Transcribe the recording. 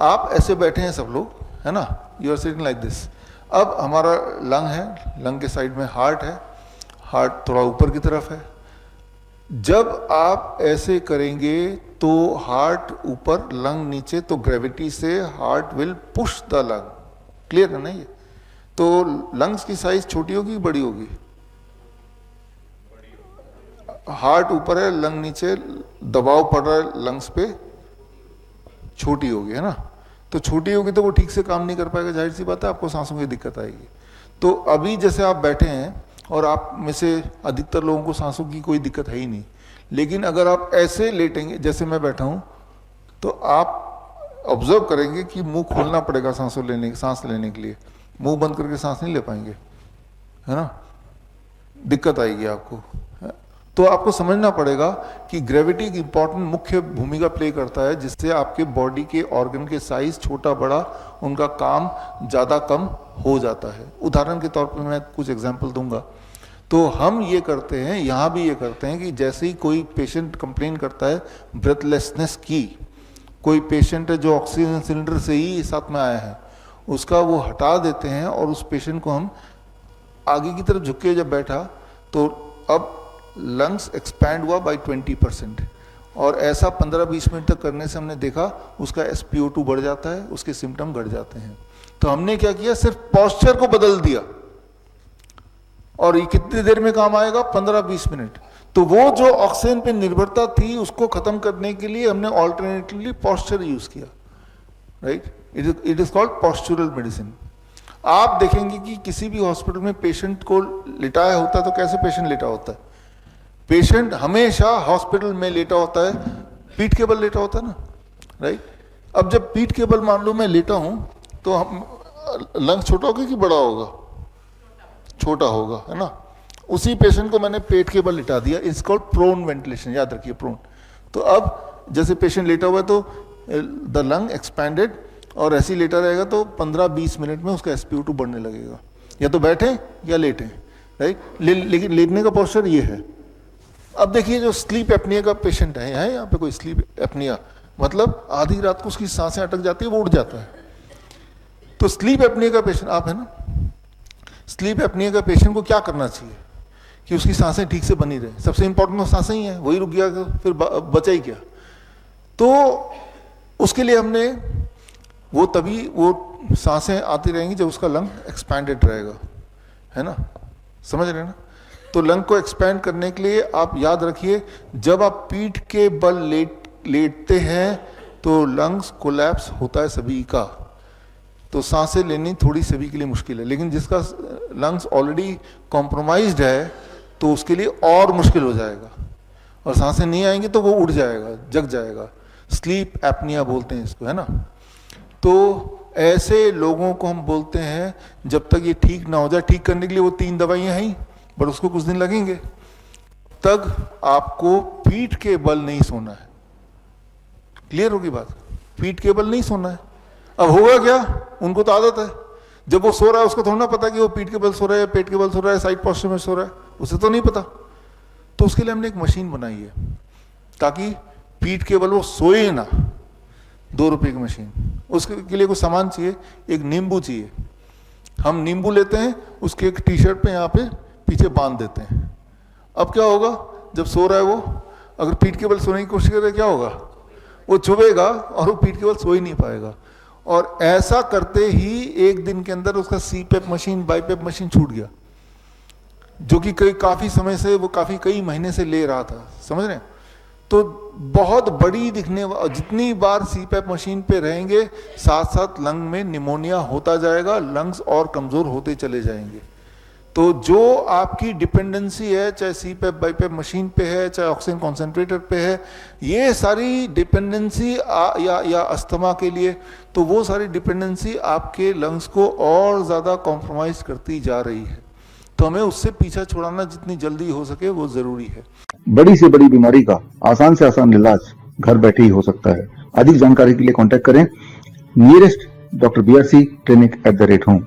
आप ऐसे बैठे हैं सब लोग, है ना, you are sitting like this. अब हमारा लंग है, लंग के साइड में हार्ट है, हार्ट थोड़ा ऊपर की तरफ है। जब आप ऐसे करेंगे तो हार्ट ऊपर, लंग नीचे, तो ग्रेविटी से heart will push the lung. Clear है ना ये? तो लंग्स की साइज छोटी होगी बड़ी होगी? हार्ट ऊपर है, लंग नीचे, दबाव पड़ रहा है लंग्स पे, छोटी होगी, है ना। तो छोटी होगी तो वो ठीक से काम नहीं कर पाएगा, जाहिर सी बात है, आपको सांसों की दिक्कत आएगी। तो अभी जैसे आप बैठे हैं और आप में से अधिकतर लोगों को सांसों की कोई दिक्कत है ही नहीं, लेकिन अगर आप ऐसे लेटेंगे जैसे मैं बैठा हूं, तो आप ऑब्जर्व करेंगे कि मुंह खोलना पड़ेगा सांस लेने के लिए। मुंह बंद करके सांस नहीं ले पाएंगे, है ना, दिक्कत आएगी आपको। तो आपको समझना पड़ेगा कि ग्रेविटी एक इंपॉर्टेंट मुख्य भूमिका प्ले करता है, जिससे आपके बॉडी के ऑर्गन के साइज छोटा बड़ा, उनका काम ज़्यादा कम हो जाता है। उदाहरण के तौर पर मैं कुछ एग्जांपल दूंगा। तो हम ये करते हैं, यहाँ भी ये करते हैं कि जैसे ही कोई पेशेंट कंप्लेन करता है ब्रेथलेसनेस की, कोई पेशेंट है जो ऑक्सीजन सिलेंडर से ही साथ में आया है, उसका वो हटा देते हैं और उस पेशेंट को हम आगे की तरफ झुक के जब बैठा, तो अब लंग्स एक्सपैंड हुआ बाय 20%, और ऐसा 15-20 मिनट तक करने से हमने देखा उसका SpO2 बढ़ जाता है, उसके सिम्टम घट जाते हैं। तो हमने क्या किया, सिर्फ पोस्चर को बदल दिया, और ये कितनी देर में काम आएगा? 15-20 मिनट। तो वो जो ऑक्सीजन पे निर्भरता थी उसको खत्म करने के लिए हमने ऑल्टरनेटिवली पोस्चर यूज किया, right. It is called postural medicine. आप देखेंगे कि किसी भी हॉस्पिटल में पेशेंट को लिटाया होता है तो कैसे पेशेंट लेटा होता है? पेशेंट हमेशा हॉस्पिटल में लेटा होता है, पीठ के बल लेटा होता है ना, राइट। अब जब पीठ के बल मान लो मैं लेटा हूं, तो हम लंग छोटा होगा कि बड़ा होगा? छोटा होगा, है ना। उसी पेशेंट को मैंने पेट के बल लिटा दिया, इट्स कॉल्ड प्रोन वेंटिलेशन, याद रखिए, प्रोन। तो अब जैसे पेशेंट लेटा हुआ है तो द लंग एक्सपैंडेड, और ऐसे ही लेटा रहेगा तो 15-20 मिनट में उसका SpO2 बढ़ने लगेगा, या तो बैठे या लेटे, राइट। लेकिन लेटने का पोस्चर ये है। अब देखिए जो स्लीप एपनिया का पेशेंट है यहाँ पे कोई स्लीप एपनिया, मतलब आधी रात को उसकी सांसें अटक जाती है, वो उठ जाता है। तो स्लीप एपनिया का पेशेंट आप है ना, स्लीप एपनिया का पेशेंट को क्या करना चाहिए कि उसकी सांसें ठीक से बनी रहे? सबसे इंपॉर्टेंट तो सांसें ही हैं, वही रुक गया तो फिर बचा ही क्या। तो उसके लिए हमने वो तभी वो सांसें आती रहेंगी जब उसका लंग एक्सपैंडेड रहेगा, है ना, समझ रहे हैं ना। तो लंग को एक्सपैंड करने के लिए आप याद रखिए, जब आप पीठ के बल लेटते हैं तो लंग्स कोलैप्स होता है सभी का, तो सांसें लेनी थोड़ी सभी के लिए मुश्किल है। लेकिन जिसका लंग्स ऑलरेडी कॉम्प्रोमाइज्ड है तो उसके लिए और मुश्किल हो जाएगा, और सांसें नहीं आएंगी तो वो उड़ जाएगा, जग जाएगा। स्लीप एपनिया बोलते हैं इसको, है ना। तो ऐसे लोगों को हम बोलते हैं जब तक ये ठीक ना हो जाए, ठीक करने के लिए वो 3 दवाइयां हैं, पर उसको कुछ दिन लगेंगे, तब आपको पीठ के बल नहीं सोना है। क्लियर होगी बात? पीठ के बल नहीं सोना है। अब होगा क्या, उनको तो आदत है, जब वो सो रहा है उसको थोड़ा ना पता कि वो पीठ के बल सो रहा है, पेट के बल सो रहा है, साइड पोस्चर में सो रहा है, उसे तो नहीं पता। तो उसके लिए हमने एक मशीन बनाई है ताकि पीठ के बल वो सोए ना। 2 रुपए की मशीन। उसके लिए कुछ सामान चाहिए, एक नींबू चाहिए। हम नींबू लेते हैं, उसके एक टी-शर्ट पे यहाँ पे पीछे बांध देते हैं। अब क्या होगा, जब सो रहा है वो, अगर पीठ के बल सोने की कोशिश करे क्या होगा, वो चुभेगा और वो पीठ के बल सो ही नहीं पाएगा। और ऐसा करते ही एक दिन के अंदर उसका CPAP मशीन, BiPAP मशीन छूट गया, जो कि काफी समय से वो कई महीने से ले रहा था, समझ रहे हैं। तो बहुत बड़ी दिखने, जितनी बार CPAP मशीन पे रहेंगे साथ साथ लंग में निमोनिया होता जाएगा, लंग्स और कमजोर होते चले जाएंगे। तो जो आपकी डिपेंडेंसी है, चाहे CPAP BiPAP मशीन पे है, चाहे ऑक्सीजन कॉन्सेंट्रेटर पे है, ये सारी डिपेंडेंसी या अस्थमा के लिए, तो वो सारी डिपेंडेंसी आपके लंग्स को और ज़्यादा कॉम्प्रोमाइज करती जा रही है। तो हमें उससे पीछा छुड़ाना जितनी जल्दी हो सके वो ज़रूरी है। बड़ी से बड़ी बीमारी का आसान से आसान इलाज घर बैठे ही हो सकता है। अधिक जानकारी के लिए कॉन्टैक्ट करें nearest doctor BRC clinic @home।